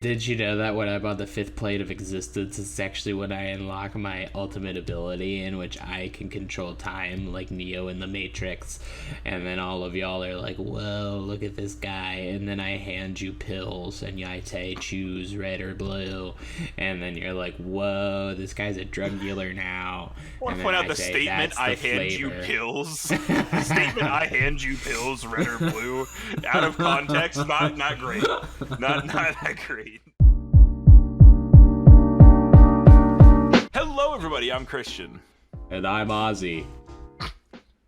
Did you know that when I'm on the fifth plane of existence, it's actually when I unlock my ultimate ability in which I can control time, like Neo in the Matrix, and then all of y'all are like, whoa, look at this guy, and then I hand you pills, and I say, choose red or blue, and then you're like, whoa, this guy's a drug dealer now. I want to point out the statement, I hand you pills. The statement, I hand you pills, red or blue, out of context, not great. Not that great. Hello, everybody. I'm Christian. And I'm Ozzy.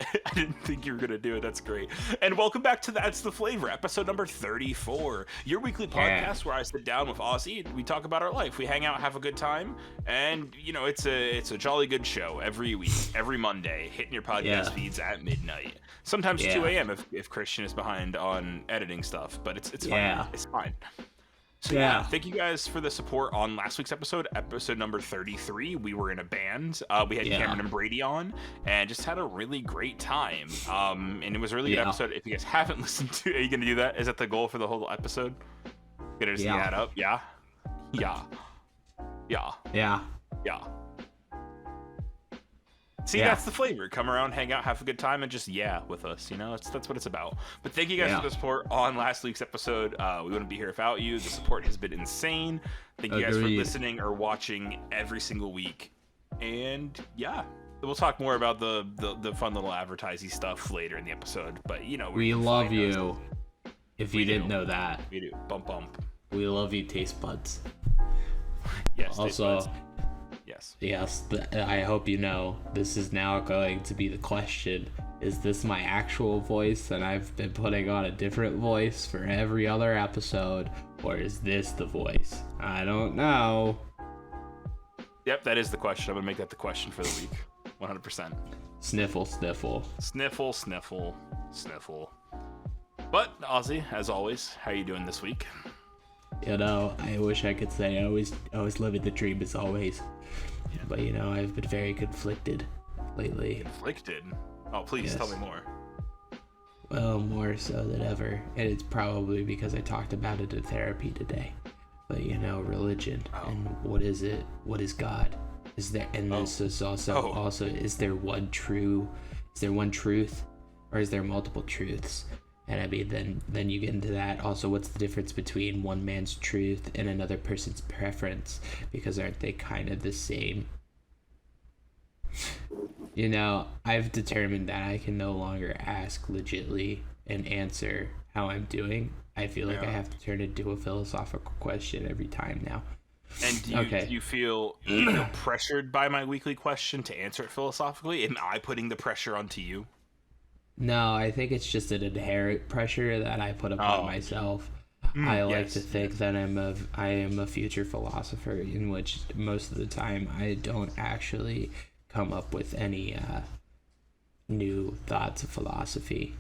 I didn't think you were going to do it. That's great. And welcome back to That's the Flavor, episode number 34. Your weekly podcast where I sit down with Ozzy and we talk about our life. We hang out, have a good time, and, you know, it's a jolly good show every week, every Monday, hitting your podcast feeds at midnight. Sometimes 2 a.m. if Christian is behind on editing stuff, but it's fine. It's fine. So thank you guys for the support on last week's episode number 33. We were in a band. We had Cameron and Brady on, and just had a really great time. And it was a really good episode. If you guys haven't listened to, are you gonna do that? Is that the goal for the whole episode? Gonna just add up? Yeah. See, that's the flavor. Come around, hang out, have a good time, and just with us. You know, that's what it's about. But thank you guys for the support on last week's episode. We wouldn't be here without you. The support has been insane. Thank you guys for listening or watching every single week. And we'll talk more about the fun little advertising stuff later in the episode. But you know, we love you. If you didn't know that, we do. Bump. We love you, taste buds. Yes. Also. Taste buds. Yes, I hope you know this is now going to be the question. Is this my actual voice and I've been putting on a different voice for every other episode, or is this the voice? I don't know. Yep, that is the question. I'm going to make that the question for the week. 100%. Sniffle. Sniffle. But, Ozzy, as always, how are you doing this week? You know, I wish I could say I always living the dream as always. But, you know, I've been very conflicted lately. Conflicted? Oh, please tell me more. Well, more so than ever. And it's probably because I talked about it in therapy today. But, you know, religion. And what is it? What is God? Is there, and this is also, is there one truth? Or is there multiple truths? And I mean, then you get into that. Also, what's the difference between one man's truth and another person's preference? Because aren't they kind of the same? You know, I've determined that I can no longer ask legitly and answer how I'm doing. I feel like I have to turn it into a philosophical question every time now. And do you feel pressured by my weekly question to answer it philosophically? Am I putting the pressure onto you? No, I think it's just an inherent pressure that I put upon myself. I like to think that I am a future philosopher, in which most of the time I don't actually come up with any new thoughts of philosophy.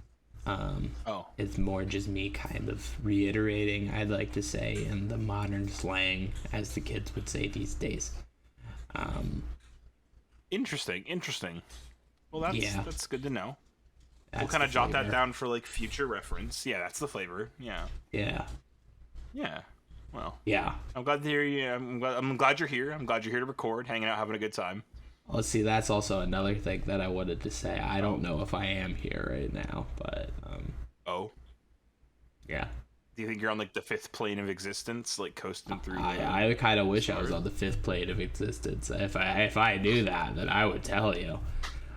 It's more just me kind of reiterating, I'd like to say, in the modern slang, as the kids would say these days. Interesting. Well, that's good to know. We'll kind of jot that down for like future reference. Yeah, that's the flavor. Yeah. Well. Yeah. I'm glad to hear you. I'm glad you're here. I'm glad you're here to record, hanging out, having a good time. Well, see, that's also another thing that I wanted to say. I don't know if I am here right now, but yeah. Do you think you're on like the fifth plane of existence, like coasting through? I kind of wish I was on the fifth plane of existence. If I knew that, then I would tell you.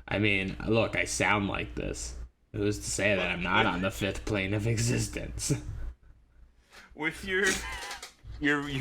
I mean, look, I sound like this. Who's to say that I'm not on the fifth plane of existence? With your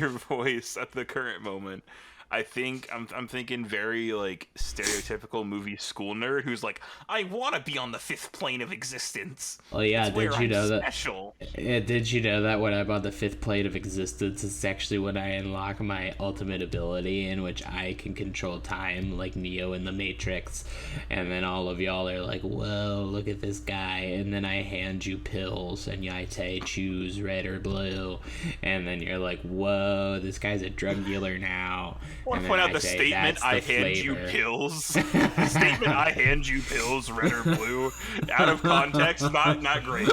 voice at the current moment, I think I'm thinking very like stereotypical movie school nerd who's like, I want to be on the fifth plane of existence. Oh yeah, did you know that? Special. Did you know that when I'm on the fifth plane of existence, it's actually when I unlock my ultimate ability in which I can control time, like Neo in the Matrix, and then all of y'all are like, whoa, look at this guy, and then I hand you pills, and I say, choose red or blue, and then you're like, whoa, this guy's a drug dealer now. I want to point out the statement, I hand you pills. The statement, I hand you pills, red or blue, out of context, not great.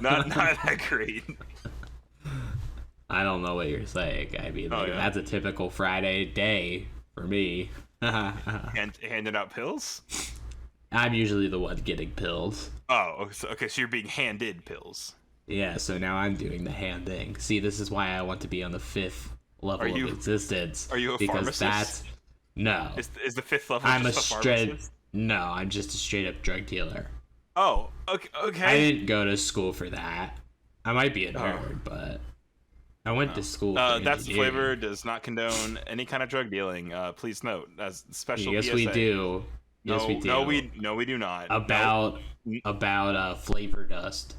Not that great. I don't know what you're saying. I mean, like, that's a typical Friday day for me. And handing out pills? I'm usually the one getting pills. Oh, okay, so you're being handed pills. Yeah, so now I'm doing the handing. See, this is why I want to be on the 5th level of existence. Are you a pharmacist? No. Is the 5th level I'm just a pharmacist? No, I'm just a straight up drug dealer. Oh, okay. I didn't go to school for that. I might be a nerd, but I went to school for That's the engineering. Flavor does not condone any kind of drug dealing. Please note, as special Yes, PSA. we do. Yes, we do. No, we do not. About flavor dust.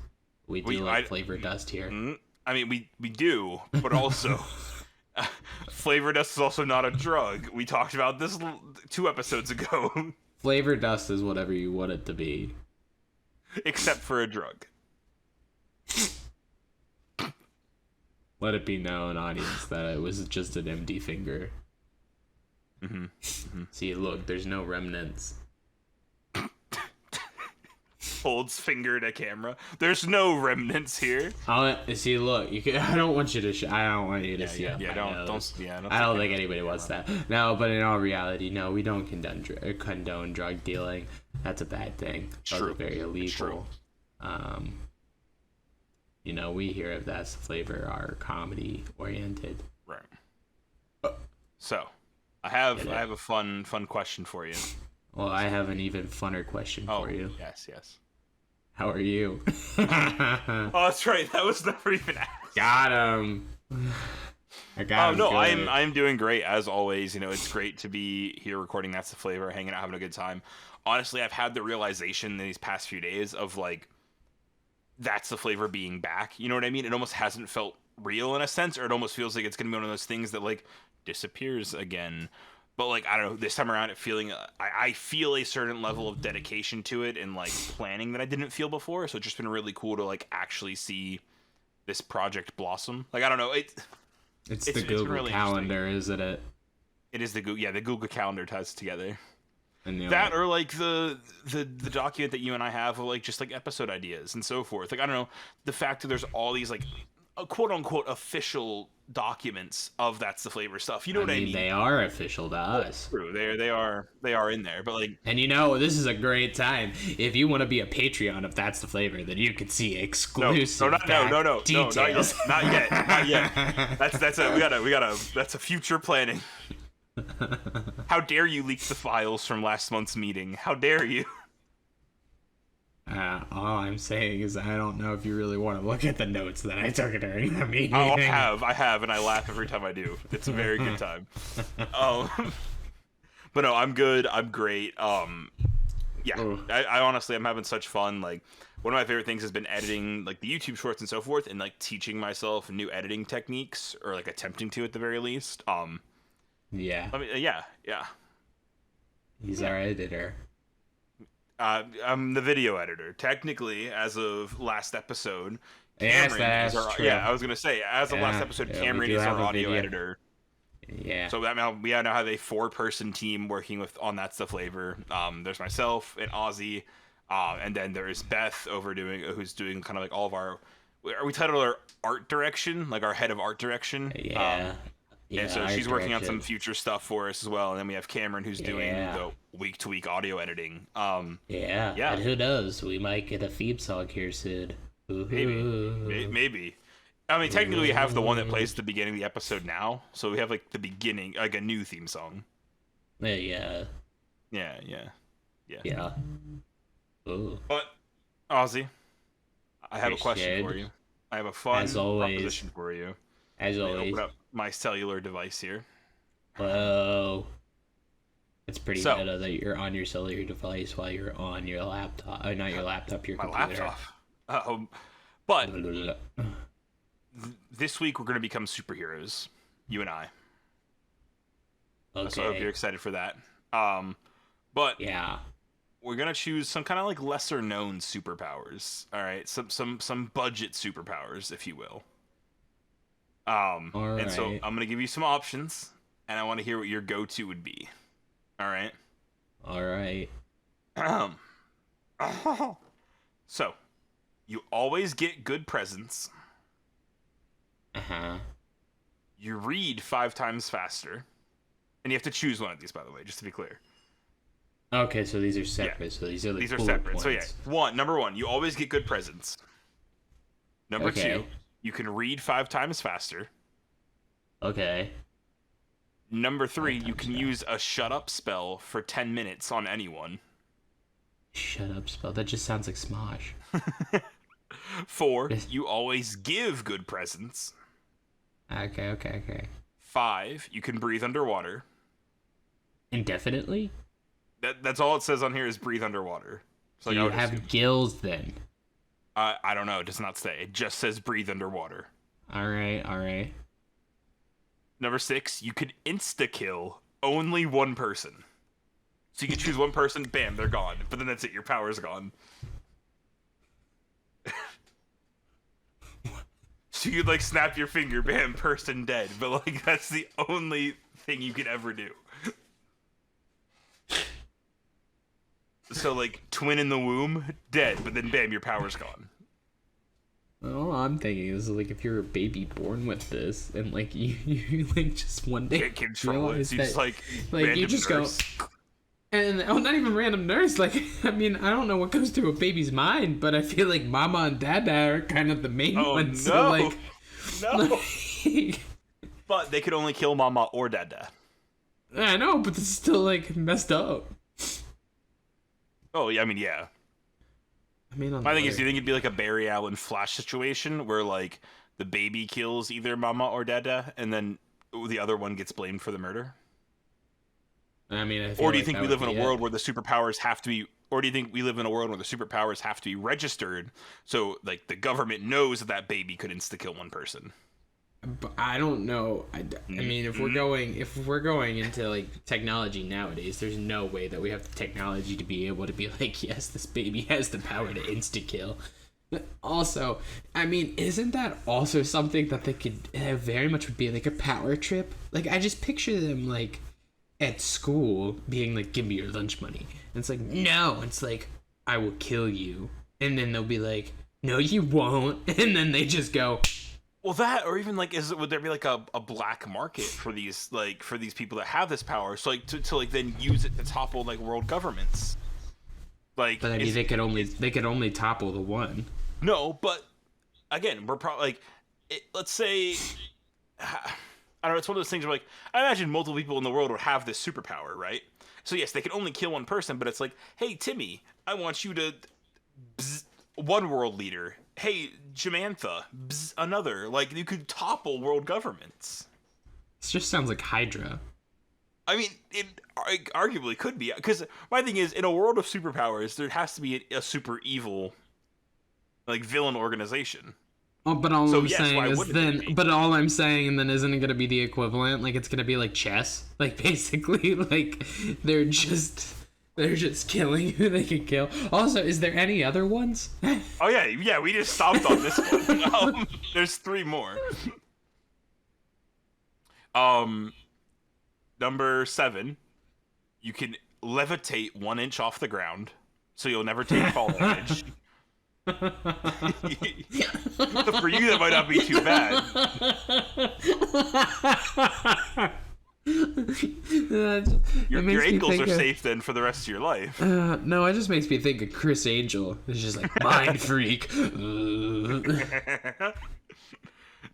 We do flavor dust here. I mean, we do, but also, flavor dust is also not a drug. We talked about this 2 episodes ago. Flavor dust is whatever you want it to be. Except for a drug. Let it be known, audience, that it was just an empty finger. See, look, there's no remnants. Holds finger to camera. There's no remnants here. See, look, you can. I don't want you to. I don't want you to see. Yeah, don't. I don't think anybody wants that. No, but in all reality, no, we don't condone drug dealing. That's a bad thing. That's very illegal. You know, we here at That's the Flavor are comedy oriented. Right. So, I have a fun question for you. Well, I have an even funner question for you. Yes. How are you? Oh, that's right. That was never even asked. Got him. I got him. No, I'm doing great as always. You know, it's great to be here recording That's the Flavor, hanging out, having a good time. Honestly, I've had the realization in these past few days of like, That's the Flavor being back. You know what I mean? It almost hasn't felt real in a sense, or it almost feels like it's gonna be one of those things that like disappears again. But like, I don't know, this time around, I feel a certain level of dedication to it and like planning that I didn't feel before. So it's just been really cool to like actually see this project blossom. Like, I don't know, it's the Google really Calendar, isn't it? It is the Google Calendar ties together. And that or like the document that you and I have of like just like episode ideas and so forth. Like, I don't know, the fact that there's all these like quote unquote official documents of That's the Flavor stuff. You know what I mean? They are official to us. True. They are in there. But like, and you know, this is a great time. If you want to be a Patreon of That's the Flavor, then you can see exclusive details. Not yet. That's a future planning. How dare you leak the files from last month's meeting? How dare you? All I'm saying is I don't know if you really want to look at the notes that I took during the meeting. Oh, I have, and I laugh every time I do. It's a very good time. But no, I'm good. I'm great. I honestly, I'm having such fun. Like, one of my favorite things has been editing, like the YouTube shorts and so forth, and like teaching myself new editing techniques, or like attempting to at the very least. Yeah. I mean, yeah. He's our editor. I'm the video editor. Technically, as of last episode, Cameron is our, true. Yeah, I was gonna say, as of last episode, Cameron is our audio editor. Yeah. So that now we now have a 4-person team working on That's the Flavor. There's myself and Ozzy, and then there is Beth who's doing kind of like all of our. We titled our art direction, like our head of art direction. Yeah. And so she's working on some future stuff for us as well. And then we have Cameron who's doing the week-to-week audio editing. Yeah. And who knows? We might get a theme song here soon. Maybe. I mean, technically we have the one that plays at the beginning of the episode now. So we have like the beginning, like a new theme song. Yeah. Ooh. But, Ozzy, I have a question for you. I have a fun proposition for you. As always. Open up my cellular device here. Whoa. It's pretty meta that you're on your cellular device while you're on your laptop. Not your laptop, your computer. My laptop. But this week we're going to become superheroes. You and I. Okay. So I hope you're excited for that. But yeah, we're going to choose some kind of like lesser known superpowers. All right. Some budget superpowers, if you will. And so I'm going to give you some options, and I want to hear what your go-to would be. All right? All right. So, you always get good presents. Uh-huh. you read 5 times faster. And you have to choose one of these, by the way, just to be clear. Okay, so these are separate. Yeah. So these are separate. Points. So yeah, number 1, you always get good presents. Number 2, you can read 5 times faster. Okay. Number 3, you can use a shut up spell for 10 minutes on anyone. Shut up spell? That just sounds like Smosh. 4, you always give good presents. Okay. 5, you can breathe underwater. Indefinitely? That's all it says on here is breathe underwater. So you have gills then? I don't know. It does not say. It just says breathe underwater. All right. Number 6, you can insta-kill only one person. So you can choose one person, bam, they're gone. But then that's it. Your power's gone. So you like snap your finger, bam, person dead. But like that's the only thing you could ever do. So like twin in the womb, dead, but then bam, your power's gone. All I'm thinking is like if you're a baby born with this, and like you like just one day can't control it. So you just like you just nurse. Go. And not even random nurse. Like, I mean, I don't know what goes through a baby's mind, but I feel like Mama and Dada are kind of the main ones. No, so like, no. But they could only kill Mama or Dada. I know, but this is still like messed up. Oh yeah, I mean, yeah. My thing is, do you think it'd be like a Barry Allen Flash situation where like the baby kills either Mama or Dada, and then the other one gets blamed for the murder? I mean, or do you think we live in a world where the superpowers have to be? Or do you think we live in a world where the superpowers have to be registered, so like the government knows that baby could insta-kill one person? But I don't know. I mean, if we're going into like technology nowadays, there's no way that we have the technology to be able to be like, yes, this baby has the power to insta-kill. But also, I mean, isn't that also something that they could very much would be like a power trip? Like, I just picture them like at school being like, give me your lunch money. And it's like, no. It's like, I will kill you. And then they'll be like, no, you won't. And then they just go. Well, that, or even like, would there be like a black market for these people that have this power? So like to like then use it to topple like world governments. Like, but I mean, they could only topple the one. No, but again, we're probably like, let's say, I don't know. It's one of those things where like, I imagine multiple people in the world would have this superpower, right? So yes, they can only kill one person, but it's like, hey Timmy, I want you to one world leader. Hey, Jamantha, another. Like, you could topple world governments. This just sounds like Hydra. I mean, it arguably could be. Because my thing is, in a world of superpowers, there has to be a super evil, like, villain organization. Oh, but all I'm saying is then... But all I'm saying, then, isn't it going to be the equivalent? Like, it's going to be like chess? Like, basically, like, they're just killing who they can kill. Also, is there any other ones? Oh, yeah, we just stopped on this one. There's 3 more. Number 7, you can levitate 1 inch off the ground, so you'll never take fall damage. For you, that might not be too bad. Your ankles are safe then for the rest of your life. No, it just makes me think of Chris Angel. It's just like, mind freak.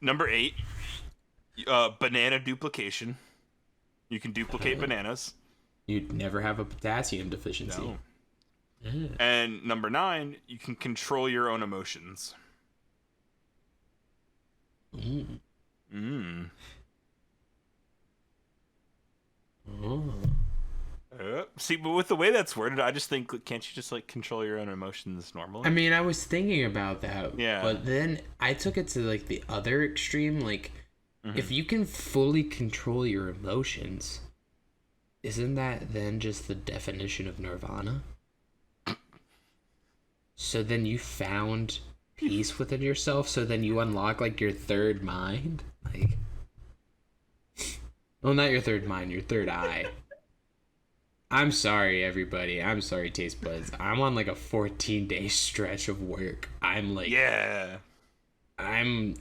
Number 8, banana duplication. You can duplicate bananas. You'd never have a potassium deficiency. No. Yeah. And number 9, you can control your own emotions. See, but with the way that's worded, I just think, can't you just like control your own emotions normally? I mean, I was thinking about that. Yeah. But then I took it to like the other extreme. Like, if you can fully control your emotions, isn't that then just the definition of nirvana? So then you found peace within yourself, so then you unlock like your third mind? Like, well, not your third mind, your third eye. I'm sorry, everybody. I'm sorry, Taste Buds. I'm on like a 14-day stretch of work. I'm like... Yeah. I'm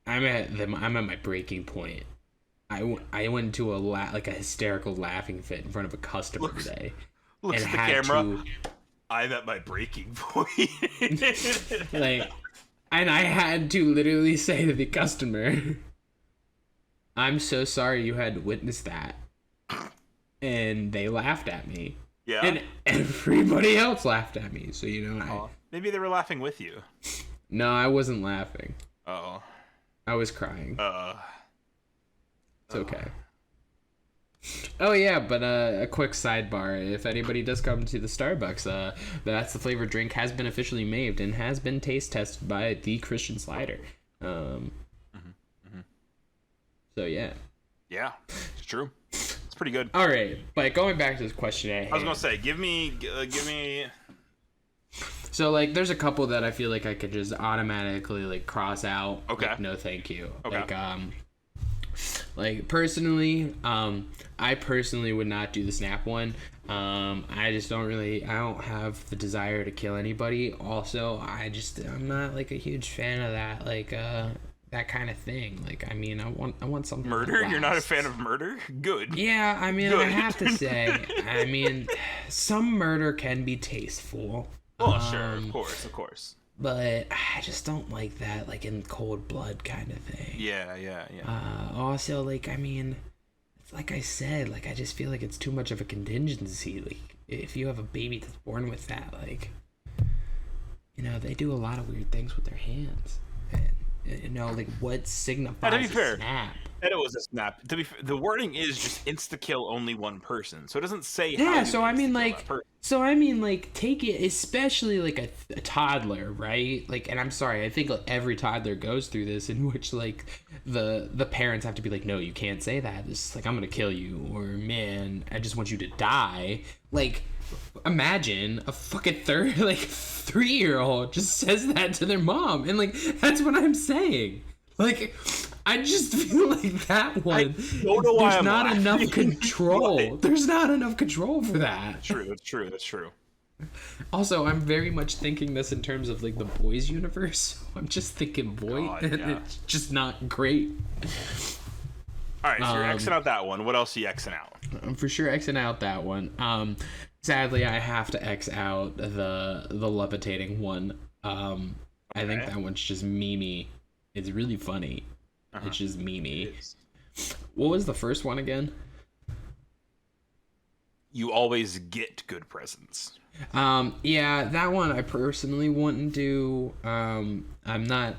I'm at my breaking point. I went into a hysterical laughing fit in front of a customer today. Looks and at the had camera. to, I'm at my breaking point. like, and I had to literally say to the customer, "I'm so sorry you had to witness that." And they laughed at me. Yeah. And everybody else laughed at me. So, you know, maybe they were laughing with you. No, I wasn't laughing. Uh-oh. I was crying. It's okay. Oh yeah, but a quick sidebar. If anybody does come to the Starbucks, That's the Flavor drink has been officially made and has been taste tested by the Christian Slider. So yeah. Yeah, it's true. It's pretty good. All right, but going back to this question at hand. I was gonna say, give me. So like, there's a couple that I feel like I could just automatically like cross out. Okay. Like, no, thank you. Okay. Like personally, I personally would not do the snap one. I just don't have the desire to kill anybody. Also, I'm not like a huge fan of that, like, that kind of thing. Like, I mean, I want something. Murder? You're not a fan of murder? Good. Yeah, I mean, Good. I have to say, I mean, some murder can be tasteful. Oh, sure, of course. But I just don't like that, like, in cold blood kind of thing. Yeah. Also, like, I mean, it's like I said, like, I just feel like it's too much of a contingency. Like, if you have a baby that's born with that, like, you know, they do a lot of weird things with their hands. And, you know, like, what signifies to be fair, a snap? And it was a snap. To be fair, the wording is just insta-kill only one person, so it doesn't say how Yeah, you so I mean, insta-kill like, take it, especially like a toddler, right? Like, and I'm sorry, I think like every toddler goes through this, in which like the parents have to be like, no, you can't say that. This is like, I'm gonna kill you, or man, I just want you to die. Like, imagine a fucking 3-year-old just says that to their mom, and like, that's what I'm saying. Like, I just feel like that one, I don't know why there's I'm not laughing. enough control. What? There's not enough control for that. That's true. Also, I'm very much thinking this in terms of like the boys universe. I'm just thinking boy, God, and yeah. it's just not great. All right, so you're Xing out that one. What else are you Xing out? I'm for sure Xing out that one. Sadly, I have to X out the levitating one. I think that one's just memey. It's really funny. It's just memey. What was the first one again? You always get good presents. Yeah, that one I personally wouldn't do. I'm not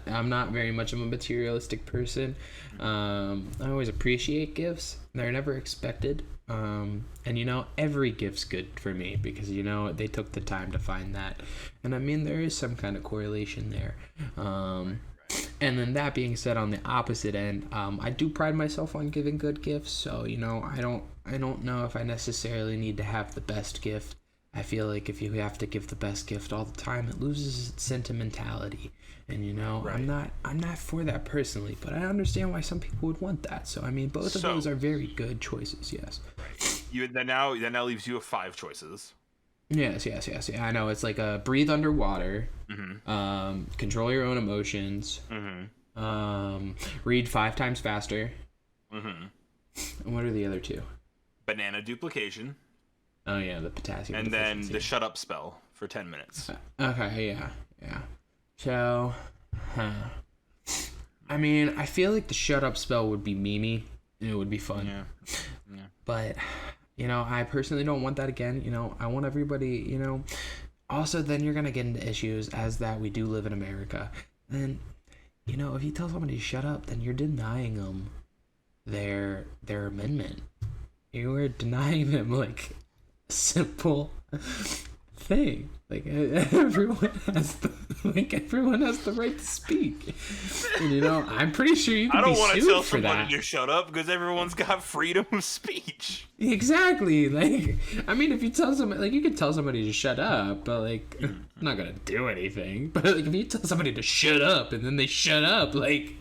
very much of a materialistic person. I always appreciate gifts. They're never expected. And you know, every gift's good for me because, you know, they took the time to find that. And I mean, there is some kind of correlation there. And then that being said, on the opposite end, I do pride myself on giving good gifts. So, you know, I don't know if I necessarily need to have the best gift. I feel like if you have to give the best gift all the time, it loses its sentimentality. And, you know, right. I'm not for that personally, but I understand why some people would want that. So, I mean, both of those are very good choices. Yes. Right. That now leaves you with 5 choices. Yes. Yeah, I know. It's like breathe underwater, control your own emotions, read 5 times faster. And what are the other 2? Banana duplication. Oh yeah, the potassium. And then the shut up spell for 10 minutes. Okay, yeah. So, I mean, I feel like the shut up spell would be memey. It would be fun. Yeah. But, you know, I personally don't want that again. You know, I want everybody, you know. Also, then you're going to get into issues as that we do live in America. And, you know, if you tell somebody to shut up, then you're denying them their amendment. You are denying them, like, a simple thing. Like, everyone has the right to speak. And, you know, I'm pretty sure you can be sued for that. I don't want to tell somebody to shut up because everyone's got freedom of speech. Exactly. Like, I mean, if you tell somebody, like, you could tell somebody to shut up, but, like, I'm not gonna do anything. But, like, if you tell somebody to shut up and then they shut up, like,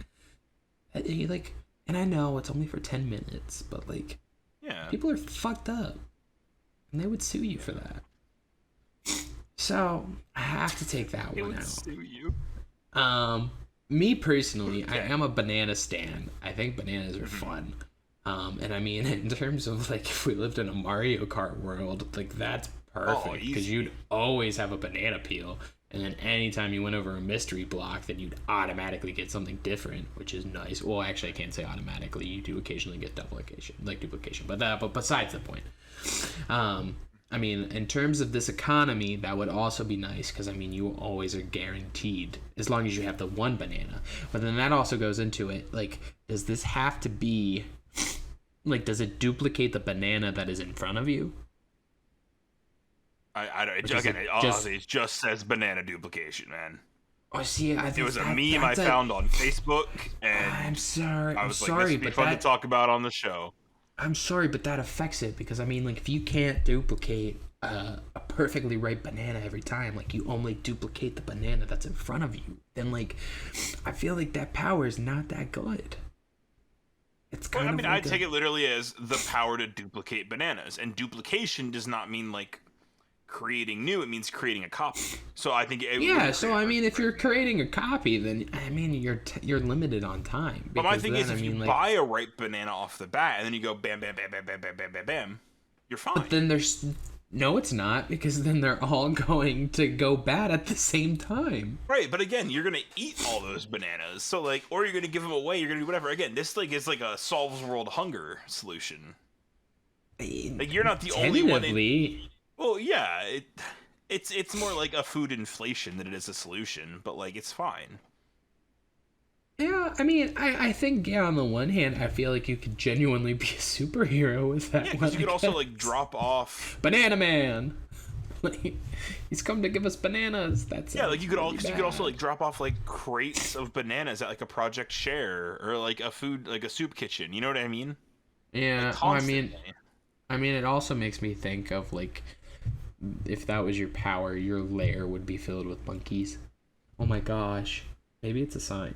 and I know it's only for 10 minutes, but, like, yeah, people are fucked up. And they would sue you for that. So, I have to take that one out. They would sue you. Me personally, I am a banana stan. I think bananas are fun. And I mean, in terms of like if we lived in a Mario Kart world, like that's perfect because you'd always have a banana peel. And then anytime you went over a mystery block, then you'd automatically get something different, which is nice. Well, actually, I can't say automatically. You do occasionally get duplication, but besides the point. I mean, in terms of this economy, that would also be nice because, I mean, you always are guaranteed as long as you have the one banana. But then that also goes into it, like, does this have to be, like, does it duplicate the banana that is in front of you? I don't. Again, it just says banana duplication, man. Oh, see, it was a meme I found on Facebook, and I'm sorry. I was like, this would be fun to talk about on the show. I'm sorry, but that affects it because, I mean, like, if you can't duplicate a perfectly ripe banana every time, like, you only duplicate the banana that's in front of you, then, like, I feel like that power is not that good. It's kind of I take it literally as the power to duplicate bananas, and duplication does not mean, like, creating new, it means creating a copy. So I think so I mean, if you're creating a copy, then I mean you're limited on time. But my thing is, if you buy a ripe banana off the bat and then you go bam bam bam bam bam bam bam bam bam, you're fine. But then no, it's not, because then they're all going to go bad at the same time. Right, but again, you're gonna eat all those bananas, so like, or you're gonna give them away, you're gonna do whatever. Again, this like is like a solves world hunger solution. Like, you're not the only one. Well, yeah, it's more like a food inflation than it is a solution, but like it's fine. Yeah, I mean, I think on the one hand, I feel like you could genuinely be a superhero with that. Yeah, because you could also like drop off Banana Man. Like, he's come to give us bananas. That's like you could also like drop off like crates of bananas at like a Project Share or like a soup kitchen. You know what I mean? Yeah, like, I mean, it also makes me think of like, if that was your power, your lair would be filled with monkeys. Oh my gosh. Maybe it's a sign.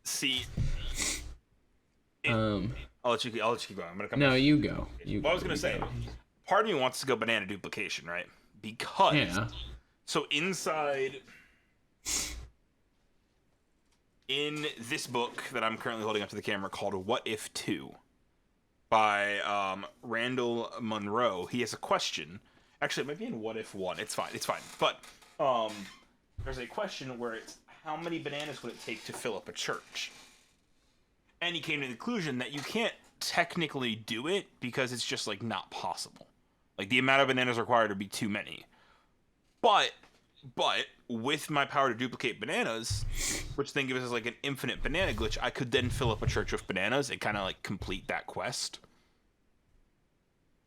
See. I'll let you keep going. I'm gonna come. No, you go. I was gonna say, part of me wants to go banana duplication, right? Because so inside in this book that I'm currently holding up to the camera called What If 2 by Randall Munro, he has a question. Actually, it might be in What If 1. It's fine. But there's a question where it's, how many bananas would it take to fill up a church? And he came to the conclusion that you can't technically do it because it's just like not possible. Like, the amount of bananas required would be too many. But with my power to duplicate bananas, which then gives us like an infinite banana glitch, I could then fill up a church with bananas and kind of like complete that quest.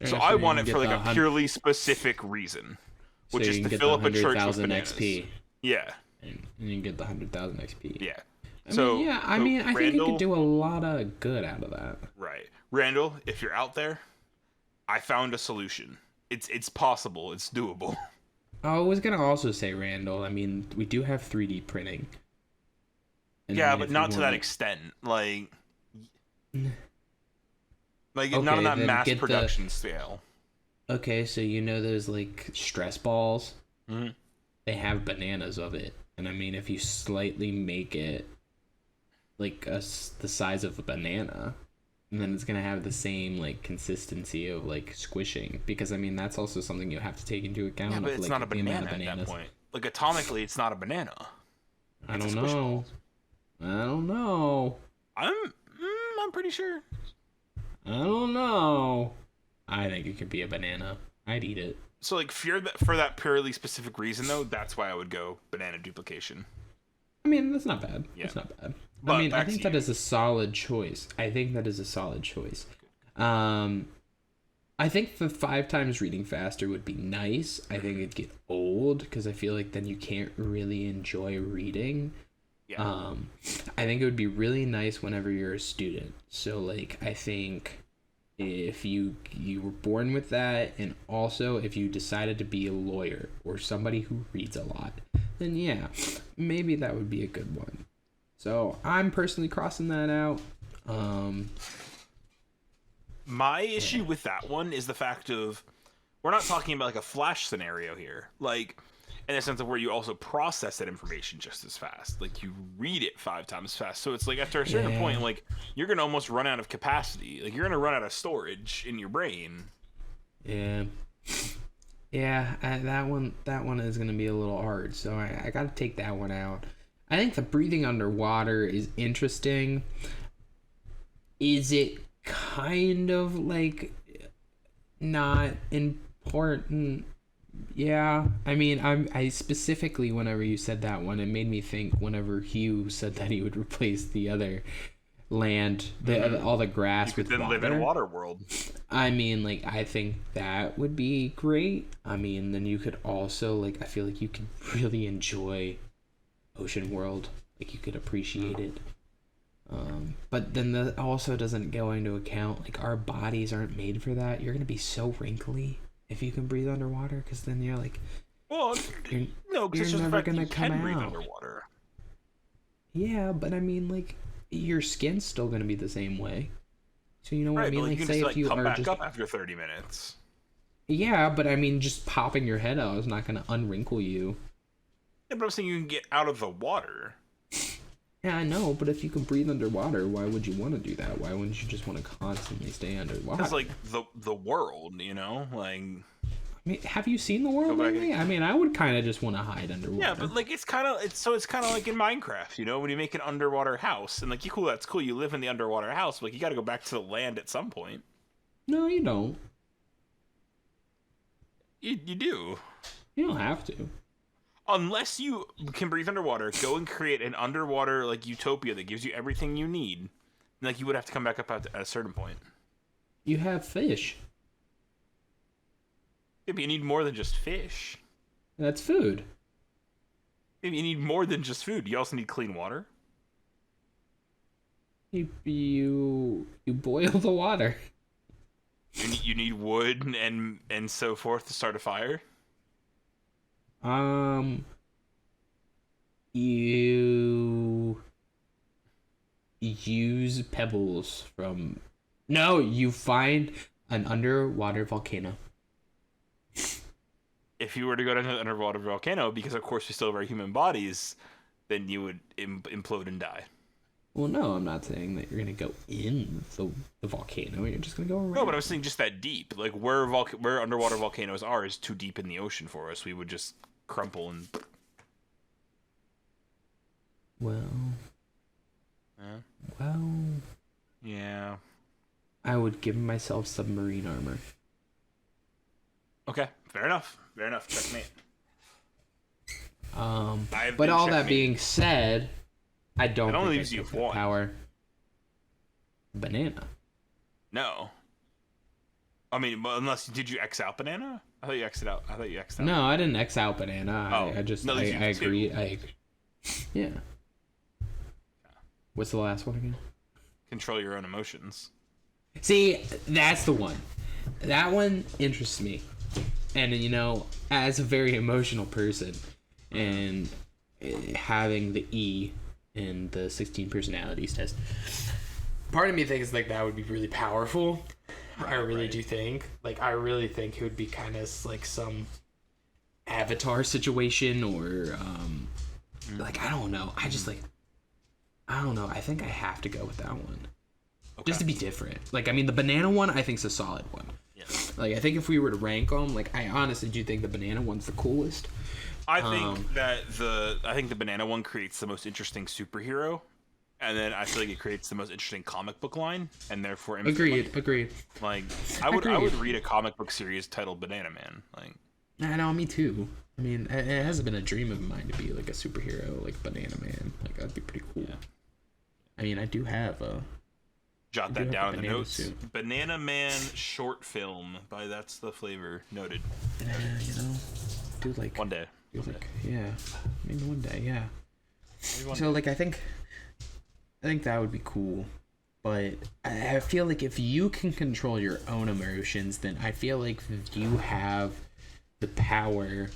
So I want it for like a purely specific reason, which is to fill up a church with bananas. XP. Yeah. And you can get the 100,000 XP. Yeah. I think you could do a lot of good out of that. Right. Randall, if you're out there, I found a solution. It's possible. It's doable. I was going to also say, Randall, I mean, we do have 3D printing. Yeah, but not to that extent. Like okay, not on that mass production scale. Okay, so you know those, like, stress balls? Mm-hmm. They have bananas of it. And, I mean, if you slightly make it, like, the size of a banana, and then it's going to have the same, like, consistency of, like, squishing. Because, I mean, that's also something you have to take into account. Yeah, but it's not a banana at that point. Like, atomically, it's not a banana. I don't know. I'm pretty sure. I don't know. I think it could be a banana. I'd eat it. So, like, for that purely specific reason, though, that's why I would go banana duplication. I mean, that's not bad. Yeah. That's not bad. But I mean, I think that is a solid choice. I think the 5 times reading faster would be nice. I think it'd get old because I feel like then you can't really enjoy reading. Yeah. I think it would be really nice whenever you're a student. So, like, I think if you were born with that, and also if you decided to be a lawyer or somebody who reads a lot, then yeah, maybe that would be a good one. So I'm personally crossing that out. My issue with that one is the fact of, we're not talking about like a Flash scenario here. Like, in the sense of where you also process that information just as fast. Like you read it 5 times fast. So it's like after a certain point, like you're gonna almost run out of capacity. Like you're gonna run out of storage in your brain. Yeah. Yeah, that one is gonna be a little hard. So I gotta take that one out. I think the breathing underwater is interesting. Is it kind of like not important? Yeah, I mean, I specifically, whenever you said that one, it made me think whenever Hugh said that he would replace the other land, all the grass with water. Live in a water world. I mean, like, I think that would be great. I mean, then you could also, like, I feel like you could really enjoy ocean world. Like, you could appreciate it. But then that also doesn't go into account, like, our bodies aren't made for that. You're going to be so wrinkly if you can breathe underwater, because then you're like, well, no, because you're it's never just the fact that you come can breathe out. underwater. Yeah, but I mean, like, your skin's still going to be the same way. So you know what Right, I mean? but Like, you can say just, if you come are back just up after 30 minutes. yeah, but I mean, just popping your head out is not going to unwrinkle you. Yeah, but I'm saying you can get out of the water. Yeah, I know, but if you can breathe underwater, why would you want to do that? Why wouldn't you just want to constantly stay underwater? It's like the world, you know, like. I mean, have you seen the world lately? I mean, I would kind of just want to hide underwater. Yeah, but like it's kind of like in Minecraft, you know, when you make an underwater house and like that's cool. You live in the underwater house, but like you got to go back to the land at some point. No, you don't. You do. You don't have to. Unless you can breathe underwater, go and create an underwater like utopia that gives you everything you need. Like you would have to come back up at a certain point. You have fish. Maybe you need more than just fish. That's food. Maybe you need more than just food. You also need clean water. You boil the water. You need wood and so forth to start a fire. You use pebbles from. No, you find an underwater volcano. If you were to go down to an underwater volcano, because of course we still have our human bodies, then you would implode and die. Well, no, I'm not saying that you're gonna go in the volcano. You're just gonna go around. No, but I was saying just that deep. Like where underwater volcanoes are is too deep in the ocean for us. We would just crumple and. Well. Yeah. I would give myself submarine armor. Okay, fair enough. Checkmate. But all that being said, I don't think leaves you the power. Banana. No. I mean, did you X out banana? I thought you X'd out. No, I didn't X out banana. I agree. Yeah. What's the last one again? Control your own emotions. See, that's the one. That one interests me. And, you know, as a very emotional person, and having the E in the 16 personalities test, part of me thinks, like, that would be really powerful. I really do think. Like, I really think it would be kind of like some Avatar situation or, like, I don't know. I don't know. I think I have to go with that one. Okay. Just to be different. Like, I mean, the banana one, I think is a solid one. Yeah. Like, I think if we were to rank them, like, I honestly do think the banana one's the coolest. I think the banana one creates the most interesting superhero, and then I feel like it creates the most interesting comic book line, and therefore agreed. Like, I would read a comic book series titled Banana Man. Like, I know, me too. I mean, it has been a dream of mine to be like a superhero, like Banana Man. Like, that'd be pretty cool. Yeah. I mean, I do have a. Jot that down in the notes. Suit. Banana Man short film by That's the Flavor. Noted. You know, dude, like one day. Yeah, maybe one day. Yeah. So, like, I think that would be cool, but I feel like if you can control your own emotions, then I feel like you have the power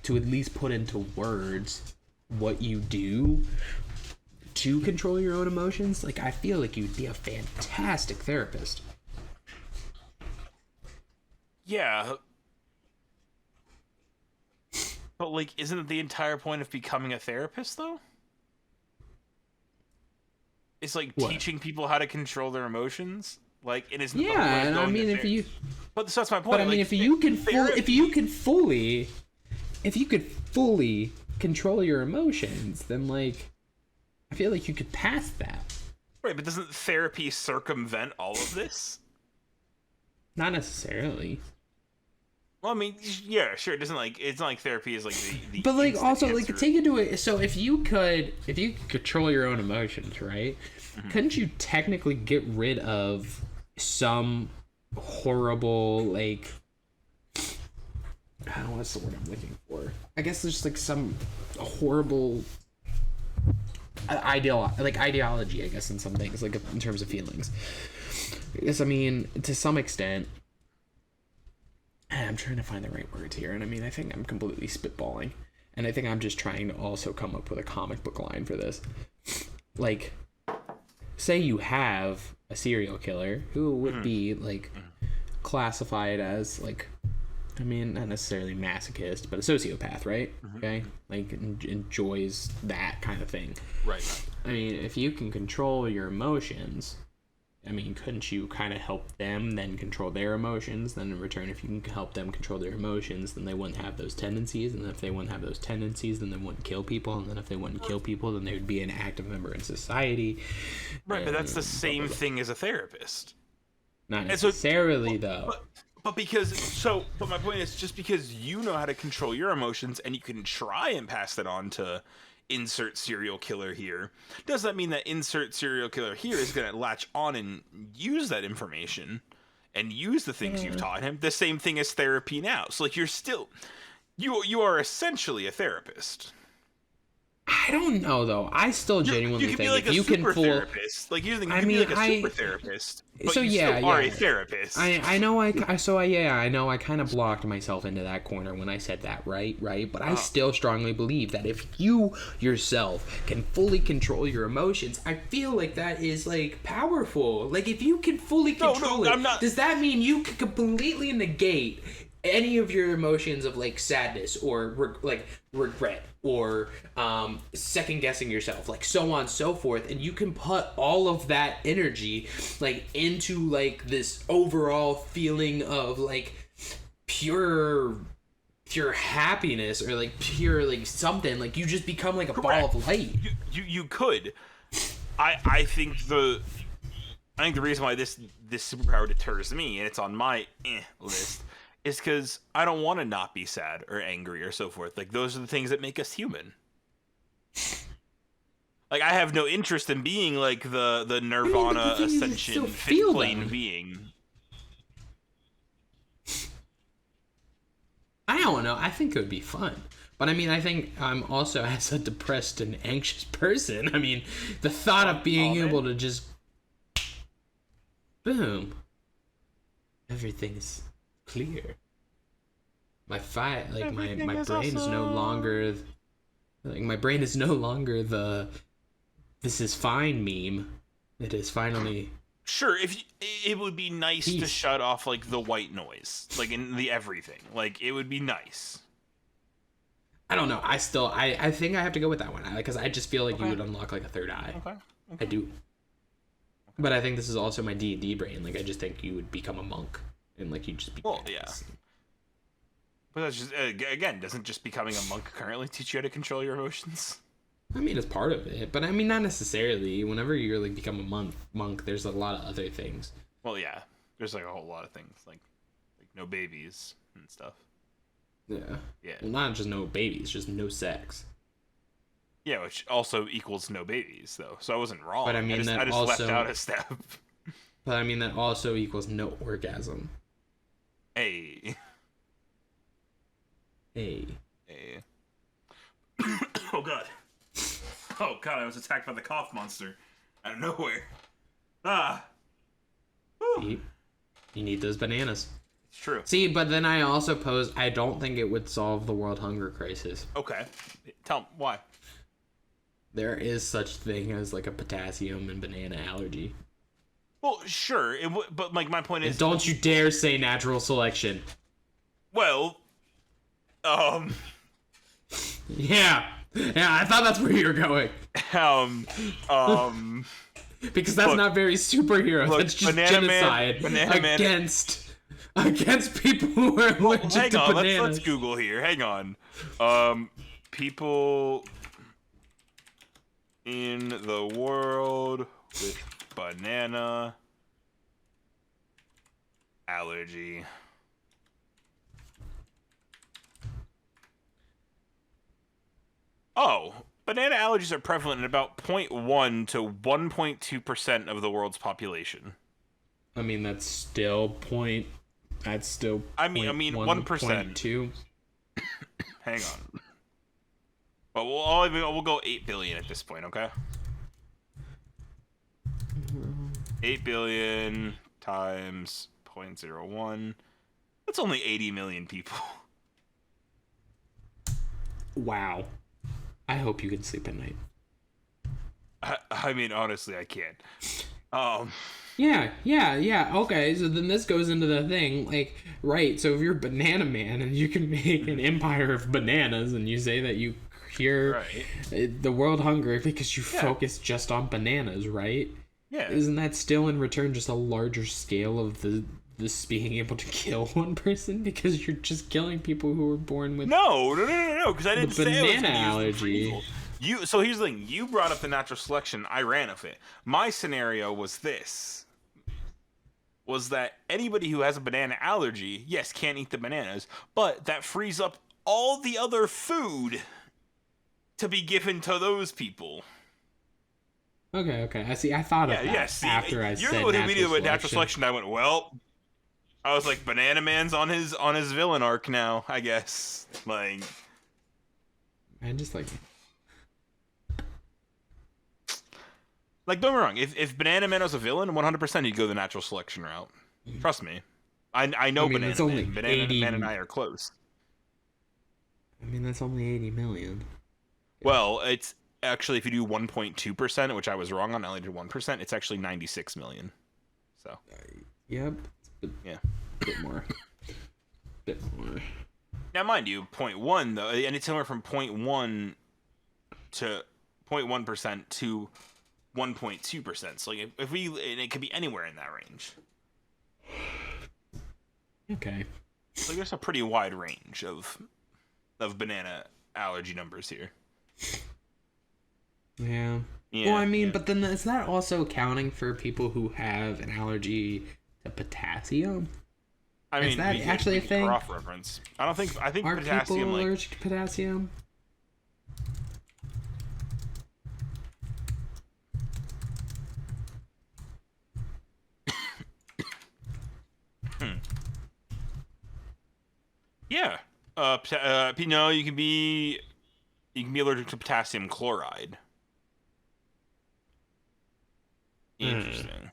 to at least put into words what you do to control your own emotions. Like, I feel like you'd be a fantastic therapist. Yeah. But like, isn't it the entire point of becoming a therapist, though? It's like What? teaching people how to control their emotions. Like, it isn't the whole point Yeah, of and I going mean, to if you, But so that's my point. but I mean, like, if you could fully control your emotions, then like, I feel like you could pass that. Right, but doesn't therapy circumvent all of this? Not necessarily. Well, I mean, yeah, sure. It doesn't like it's not like therapy is like the But like instant also like answer. take into it. So if you could control your own emotions, right? Couldn't you technically get rid of some horrible like? I don't know what's the word I'm looking for. I guess there's like some horrible ideology. I guess in some things, like in terms of feelings. Because I mean, to some extent. I'm trying to find the right words here, and I mean, I think I'm completely spitballing, and I think I'm just trying to also come up with a comic book line for this. Like, say you have a serial killer who would be, like, classified as, like, I mean, not necessarily masochist, but a sociopath, right? Okay? Like, enjoys that kind of thing. Right. I mean, if you can control your emotions... I mean, couldn't you kind of help them then control their emotions? Then in return, if you can help them control their emotions, then they wouldn't have those tendencies. And if they wouldn't have those tendencies, then they wouldn't kill people. And then if they wouldn't kill people, then they would be an active member in society. Right, but that's the same thing as a therapist. Not necessarily, though. But my point is, just because you know how to control your emotions and you can try and pass that on to insert serial killer here, does that mean that insert serial killer here is going to latch on and use that information and use the things you've taught him? The same thing as therapy now. So like you are essentially a therapist. I don't know though. I still genuinely think like if you can therapist, like you can be like a super therapist, but so you still are a therapist. I know I know I kind of blocked myself into that corner when I said that, right? But I still strongly believe that if you yourself can fully control your emotions, I feel like that is like powerful. Like if you can fully control it, I'm not... does that mean you can completely negate any of your emotions of like sadness or regret or second guessing yourself, like so on and so forth, and you can put all of that energy like into like this overall feeling of like pure happiness or like pure like something, like you just become like a ball of light. You could. I think the reason why this superpower deters me, and it's on my list, is because I don't want to not be sad or angry or so forth. Like, those are the things that make us human. Like, I have no interest in being, like, the Nirvana Ascension fifth plane being. I don't know. I think it would be fun. But, I mean, I think I'm also, as a depressed and anxious person, I mean, the thought of being able to just... Boom. Everything's clear. My brain is no longer the "this is fine" meme. It is finally sure. It would be nice to shut off like the white noise, like in the everything. Like it would be nice. I don't know. I think I have to go with that one because I just feel like you would unlock like a third eye. Okay. I do. But I think this is also my D&D brain. Like I just think you would become a monk. And like you just be yeah. But that's just again, doesn't just becoming a monk currently teach you how to control your emotions? I mean, it's part of it, but I mean, not necessarily. Whenever you like become a monk, there's a lot of other things. Well, yeah, there's like a whole lot of things, like no babies and stuff. Yeah. Yeah. Well, not just no babies, just no sex. Yeah, which also equals no babies, though. So I wasn't wrong. But I mean, I just left out a step. But I mean, that also equals no orgasm. Hey. Oh god. Oh god, I was attacked by the cough monster out of nowhere. See? You need those bananas. It's true. See, but then I also pose, I don't think it would solve the world hunger crisis. Okay. Tell me why. There is such thing as like a potassium and banana allergy. Well, sure, but like my point is, and don't you dare say natural selection. Well, Yeah. Yeah, I thought that's where you were going. Because that's not very superhero. That's just genocide against people who are allergic to bananas. Let's Google here. Hang on. People in the world with banana allergy. Oh, banana allergies are prevalent in about 0.1 to 1.2% of the world's population. I mean, that's still point. That's still. I mean, 1%. 2. Hang on. But we'll go 8 billion at this point, okay? 8 billion times 0.01. That's only 80 million people. Wow. I hope you can sleep at night. I mean, honestly, I can't. Yeah. Okay, so then this goes into the thing, like, right, so if you're Banana Man and you can make an empire of bananas and you say that you cure the world hunger because you focus just on bananas, right? Yeah. Isn't that still in return just a larger scale of this being able to kill one person because you're just killing people who were born with no, because I didn't say banana allergy. So here's the thing. You brought up the natural selection. I ran with it. My scenario was this. Was that anybody who has a banana allergy, yes, can't eat the bananas, but that frees up all the other food to be given to those people. Okay. I see. I thought of that after I said you're the one who immediately went natural selection. I went, well, I was like, Banana Man's on his villain arc now, I guess. Like, man, just like don't get me wrong. If Banana Man was a villain, 100% he'd go the natural selection route. Trust me. I know Banana Man. Banana Man and I are close. I mean, that's only 80 million. Well, it's actually, if you do 1.2%, which I was wrong on, I only did 1%, it's actually 96 million. So. Yep. Yeah. Bit more. Now, mind you, 0.1 though, and it's somewhere from 0.1 to 0.1% to 1.2%. So, like, and it could be anywhere in that range. Okay. So there's a pretty wide range of banana allergy numbers here. Yeah. Well, I mean, but then is that also accounting for people who have an allergy to potassium? I mean, is that actually a thing? Cross reference. I think are potassium, people allergic to potassium? Yeah. No, you can be allergic to potassium chloride. Interesting.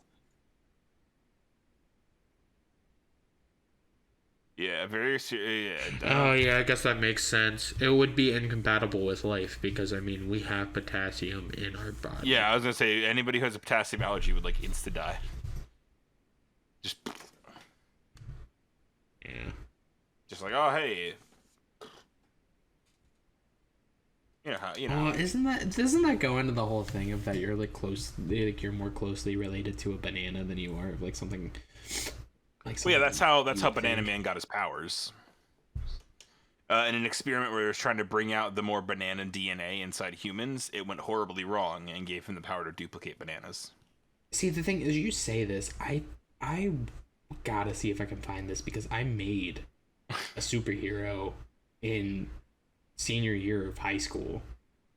Yeah, very serious. Yeah, oh, yeah, I guess that makes sense. It would be incompatible with life because, I mean, we have potassium in our body. Yeah, I was going to say, anybody who has a potassium allergy would, like, insta-die. Just... Yeah. Just like, oh, hey... You know. Doesn't that go into the whole thing of that you're you're more closely related to a banana than you are of like something like well, yeah, that's how Banana Man got his powers. In an experiment where he was trying to bring out the more banana DNA inside humans, it went horribly wrong and gave him the power to duplicate bananas. See, the thing is, you say this, I gotta see if I can find this because I made a superhero in senior year of high school.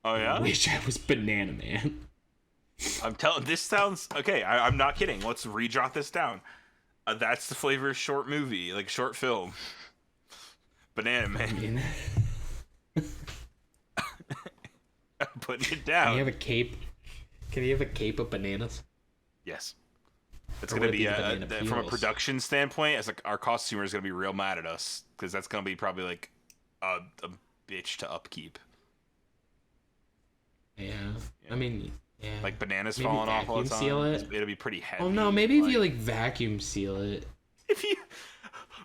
Oh yeah? I wish I was Banana Man. This sounds okay. I'm not kidding. Let's re-jot this down. That's the Flavor's short movie, like short film. Banana Man. I mean, putting it down. Can you have a cape? Can you have a cape of bananas? Yes. It's gonna be from a production standpoint. As like our costumer is gonna be real mad at us because that's gonna be probably like a bitch to upkeep. Yeah. I mean, yeah. Like bananas falling off all the time. Seal it? It'll be pretty heavy. Oh no, maybe if you like vacuum seal it.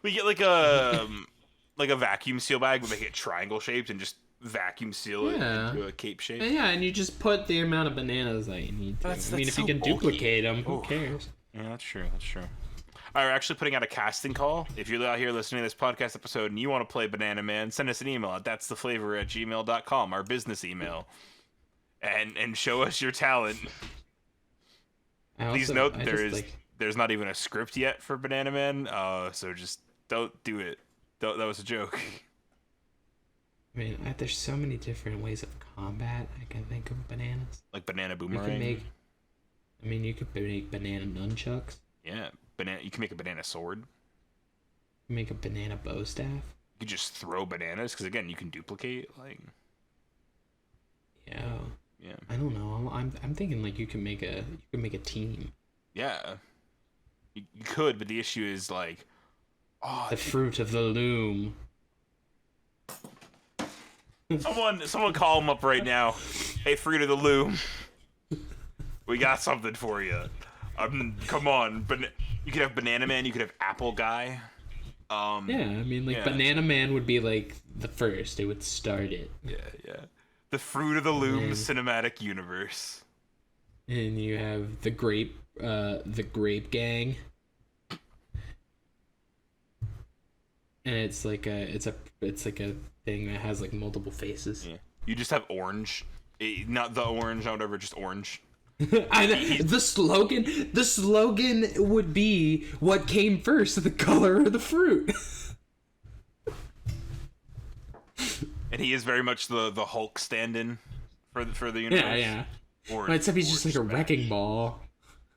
We get like a vacuum seal bag, we make it triangle shaped and just vacuum seal it into a cape shape. Yeah, and you just put the amount of bananas that you need to. That's if so you can bulky. duplicate them, who cares? Yeah, that's true. That's true. All right, we're actually putting out a casting call. If you're out here listening to this podcast episode and you want to play Banana Man, send us an email at that'stheflavor@gmail.com, our business email, and show us your talent. Please note that there's not even a script yet for Banana Man, so just don't do it. That was a joke. I mean, there's so many different ways of combat I can think of bananas. Like banana boomerang. You could make banana nunchucks. Yeah, you can make a banana sword. You can make a banana bow staff. You could just throw bananas, because again, you can duplicate, like... Yeah. I don't know. I'm thinking like you can make a team. Yeah. You could, but the issue is like... the fruit of the loom. Someone call him up right now. Hey, fruit of the loom. We got something for you. Come on. You could have Banana Man. You could have Apple Guy. Banana Man would be like the first. It would start it. Yeah. The Fruit of the Loom cinematic universe. And you have the grape gang. And it's like a thing that has like multiple faces. Yeah. You just have orange. Not the orange, not whatever, just orange. The slogan would be what came first, the color or the fruit. And he is very much the Hulk stand-in for the universe. Yeah. Except he's just like a wrecking ball.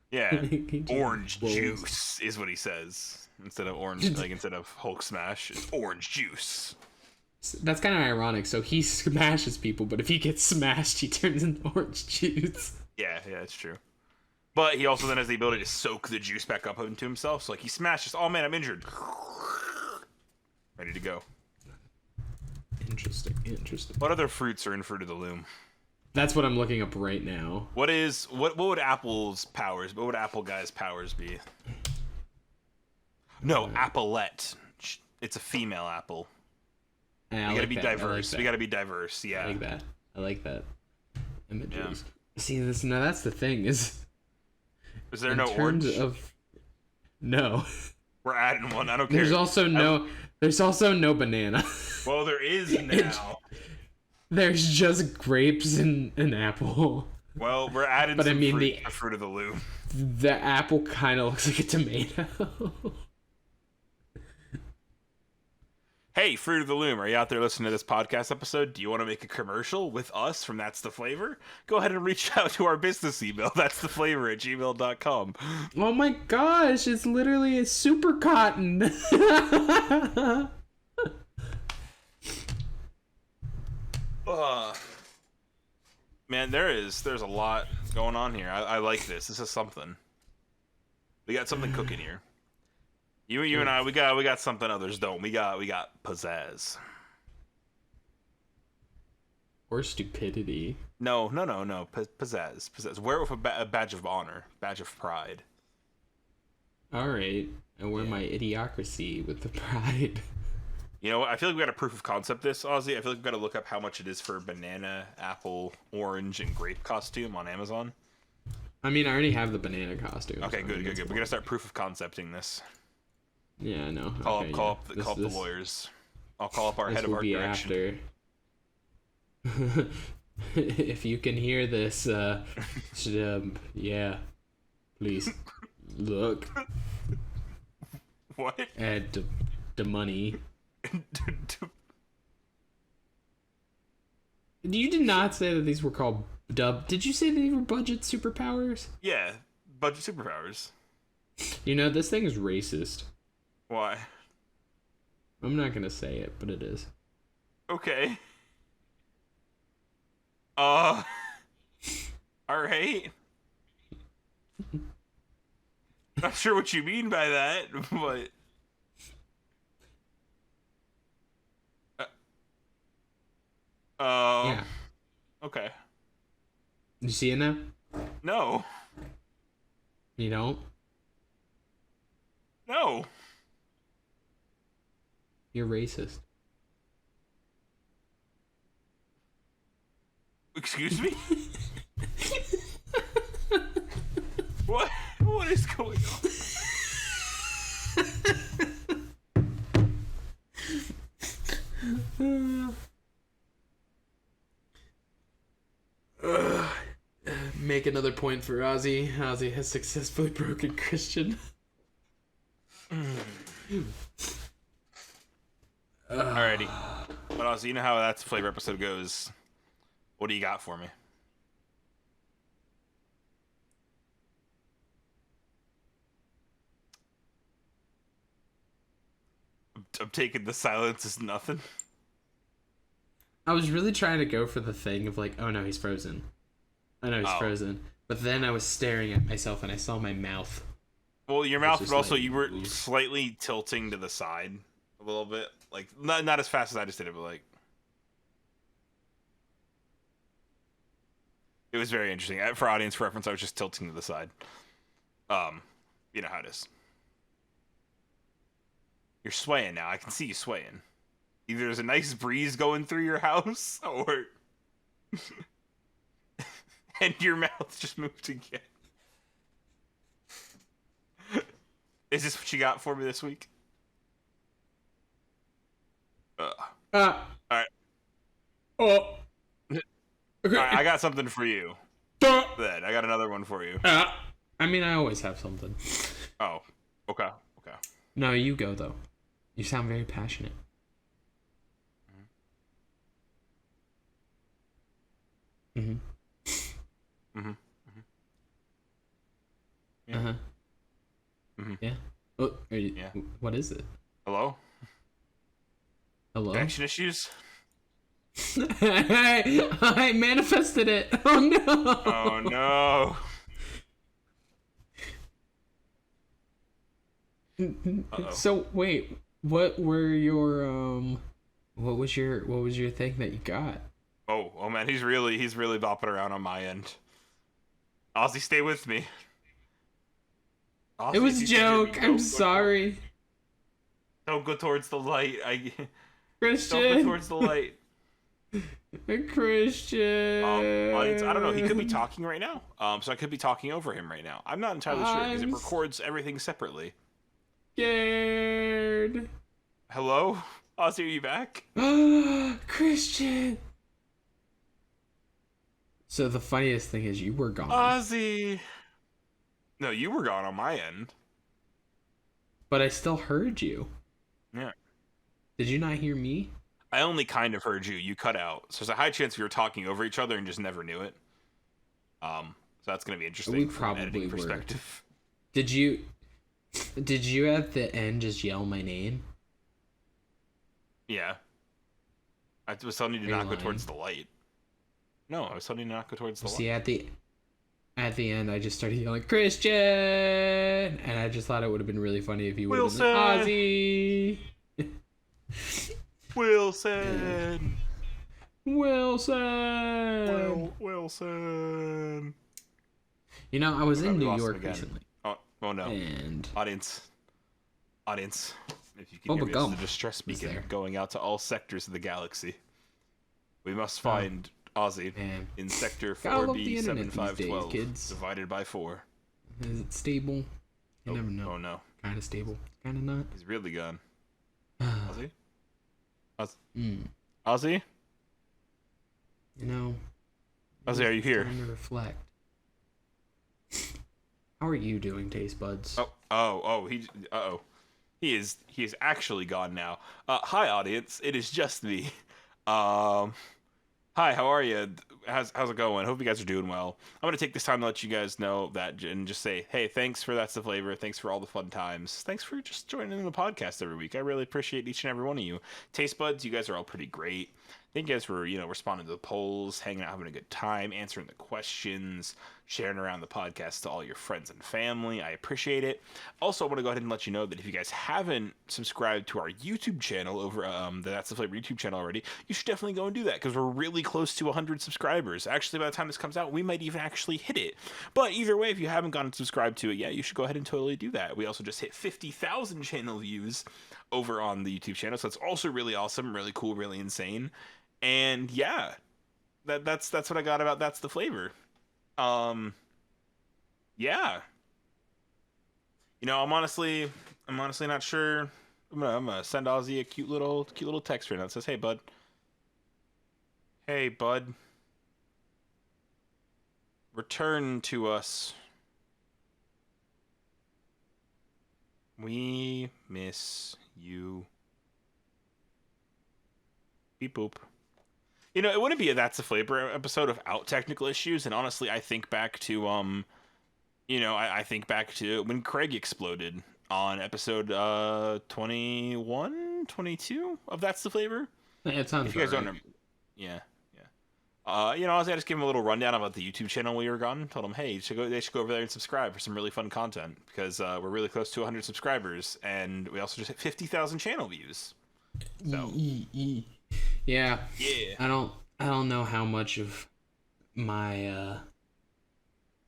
Yeah. Orange juice is what he says. Instead of orange, like instead of Hulk smash, it's orange juice. That's kind of ironic. So he smashes people, but if he gets smashed, he turns into orange juice. Yeah, it's true. But he also then has the ability to soak the juice back up into himself. So like he smashes, oh man, I'm injured. Ready to go. Interesting. What other fruits are in Fruit of the Loom? That's what I'm looking up right now. What would Apple's powers? What would Apple Guy's powers be? No, Applette. It's a female apple. We gotta be diverse. We gotta be diverse. Yeah. I like that. Images. Yeah. See, that's the thing is there no orange? No. We're adding one. I don't care. There's also no banana. Well, there is now. There's just grapes and an apple. Well, we're adding the Fruit of the Loom. The apple kind of looks like a tomato. Hey, Fruit of the Loom, are you out there listening to this podcast episode? Do you want to make a commercial with us from That's the Flavor? Go ahead and reach out to our business email, that'stheflavor@gmail.com. Oh my gosh, it's literally a super cotton. Man, there's a lot going on here. I like this. This is something. We got something cooking here. You and I, we got something others don't. We got pizzazz. Or stupidity. No. Pizzazz. Wear it with a badge of honor, badge of pride. All right, I wear my idiocracy with the pride. You know what? I feel like we got a proof of concept this, Ozzy. I feel like we got to look up how much it is for banana, apple, orange, and grape costume on Amazon. I mean, I already have the banana costume. Okay, good. We're gonna start proof of concepting this. Yeah, I know. Call up the lawyers. I'll call up our head of art direction. After. If you can hear this, yeah, please look. What? Add the money. You did not say that these were called Did you say they were budget superpowers? Yeah, budget superpowers. You know, this thing is racist. Why? I'm not gonna say it, but it is. Okay. Alright. Not sure what you mean by that, but... Yeah. Okay. You see it now? No. You don't? No. You're racist. Excuse me? What? What is going on? Make another point for Ozzy. Ozzy has successfully broken Christian. Alrighty. But Ozzy, you know how That's the Flavor episode goes. What do you got for me? I'm taking the silence as nothing. I was really trying to go for the thing of like, oh no, he's frozen. Oh no, he's frozen. But then I was staring at myself and I saw my mouth. Well, your mouth, but also you were slightly tilting to the side a little bit. Like, not as fast as I just did it, but like... It was very interesting. For audience reference, I was just tilting to the side. You know how it is. You're swaying now. I can see you swaying. Either there's a nice breeze going through your house, or... and your mouth just moved again. Is this what you got for me this week? Alright. Oh. Okay. Alright, I got something for you. Then I got another one for you. I mean, I always have something. Oh. Okay. No, you go, though. You sound very passionate. Mm-hmm. Mm-hmm. Yeah. Uh-huh. Mm-hmm. Yeah. Oh, yeah. What is it? Hello? Connection issues? I manifested it. Oh no. Oh no. Uh-oh. So wait, what was your thing that you got? Oh man, he's really bopping around on my end. Ozzy, stay with me. Ozzy, it was a joke. I'm sorry. Don't go towards the light. Christian. Don't go towards the light. Christian. I don't know. He could be talking right now. So I could be talking over him right now. I'm not entirely sure because it records everything separately. Scared. Hello, Ozzy, are you back? Christian. So the funniest thing is you were gone. Ozzy. No, you were gone on my end. But I still heard you. Yeah. Did you not hear me? I only kind of heard you. You cut out. So there's a high chance we were talking over each other and just never knew it. So that's going to be interesting we from an editing probably perspective. Did you at the end just yell my name? Yeah. I was telling you to not go towards the light. No, I was telling you to not go towards the light. See, at the end, I just started yelling, Christian! And I just thought it would have been really funny if you would have been like, Ozzy! Wilson! Wilson! You know, I was in New York recently. Oh no. And... Audience. If you can hear me, this is the distress beacon going out to all sectors of the galaxy. We must find Ozzy in sector 4B7512, divided by 4. Is it stable? You never know. Oh no. Kind of stable, kind of not. He's really gone. Ozzy? Ozzy? You know. Ozzy, are you here? Time to reflect. How are you doing, taste buds? He is actually gone now. Hi audience, it is just me. Hi, how are you? How's it going? Hope you guys are doing well. I'm gonna take this time to let you guys know that and just say, hey, thanks for That's the Flavor. Thanks for all the fun times. Thanks for just joining in the podcast every week. I really appreciate each and every one of you. Taste buds, you guys are all pretty great. Thank you guys for, responding to the polls, hanging out, having a good time, answering the questions, sharing around the podcast to all your friends and family. I appreciate it. Also, I want to go ahead and let you know that if you guys haven't subscribed to our YouTube channel over the That's the Flavor YouTube channel already, you should definitely go and do that because we're really close to 100 subscribers. Actually, by the time this comes out, we might even actually hit it. But either way, if you haven't gone and subscribed to it yet, you should go ahead and totally do that. We also just hit 50,000 channel views over on the YouTube channel, so that's also really awesome, really cool, really insane. And yeah, that's what I got about That's the Flavor. Yeah. I'm honestly not sure. I'm gonna send Ozzy a cute little text right now that says, "Hey bud, return to us. We miss you. Beep boop." It wouldn't be a That's the Flavor episode without technical issues, and honestly, I think back to I think back to when Craig exploded on episode 21, 22 of That's the Flavor. Yeah, it sounds If you guys don't right. remember. Yeah. I was gonna just give him a little rundown about the YouTube channel we were gone. Told him, hey, they should go over there and subscribe for some really fun content because we're really close to 100 subscribers, and we also just hit 50,000 channel views. So yeah, yeah. I don't know how much of my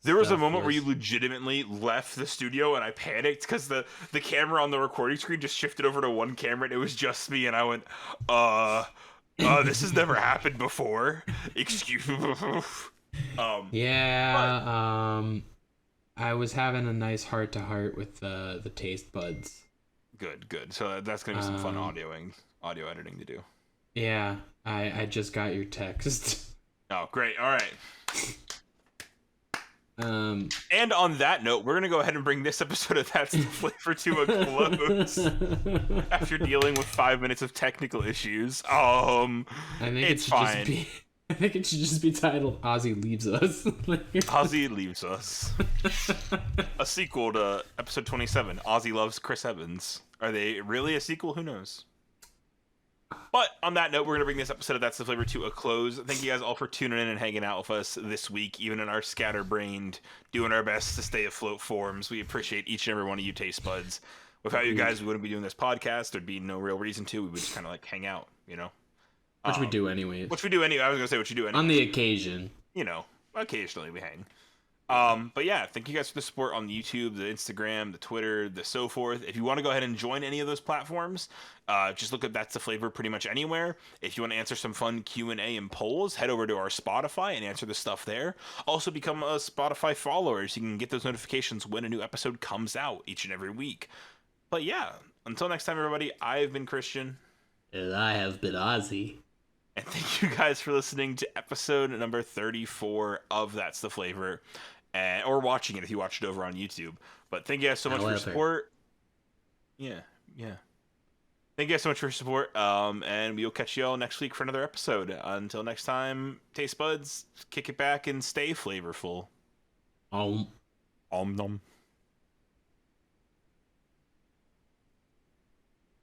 there was a moment where you legitimately left the studio, and I panicked because the camera on the recording screen just shifted over to one camera, and it was just me, and I went, this has never happened before. Excuse me. I was having a nice heart-to-heart with the taste buds. Good. So that's gonna be some fun audio editing to do. Yeah, I just got your text. Oh, great. All right. And on that note, we're gonna go ahead and bring this episode of That's the Flavor to a close after dealing with 5 minutes of technical issues. I think it's fine. I think it should just be titled "Ozzy Leaves Us." Ozzy Leaves Us. A sequel to episode 27. Ozzy Loves Chris Evans. Are they really a sequel? Who knows? But on that note, we're going to bring this episode of That's the Flavor to a close. Thank you guys all for tuning in and hanging out with us this week, even in our scatterbrained, doing our best to stay afloat forms. We appreciate each and every one of you taste buds. Without you guys, we wouldn't be doing this podcast. There'd be no real reason to. We would just kind of like hang out, Which we do anyway. I was going to say what you do anyway. On the occasion. Occasionally we hang. But yeah, thank you guys for the support on the YouTube, the Instagram, the Twitter, the so forth. If you want to go ahead and join any of those platforms, just look at That's the Flavor pretty much anywhere. If you want to answer some fun Q&A and polls, head over to our Spotify and answer the stuff there. Also become a Spotify follower so you can get those notifications when a new episode comes out each and every week. But yeah, until next time, everybody, I've been Christian. And I have been Ozzy. And thank you guys for listening to episode number 34 of That's the Flavor. Or watching it if you watched it over on YouTube. But thank you guys so much for your support. Yeah. Thank you guys so much for your support. And we'll catch you all next week for another episode. Until next time, taste buds, kick it back and stay flavorful. Om nom.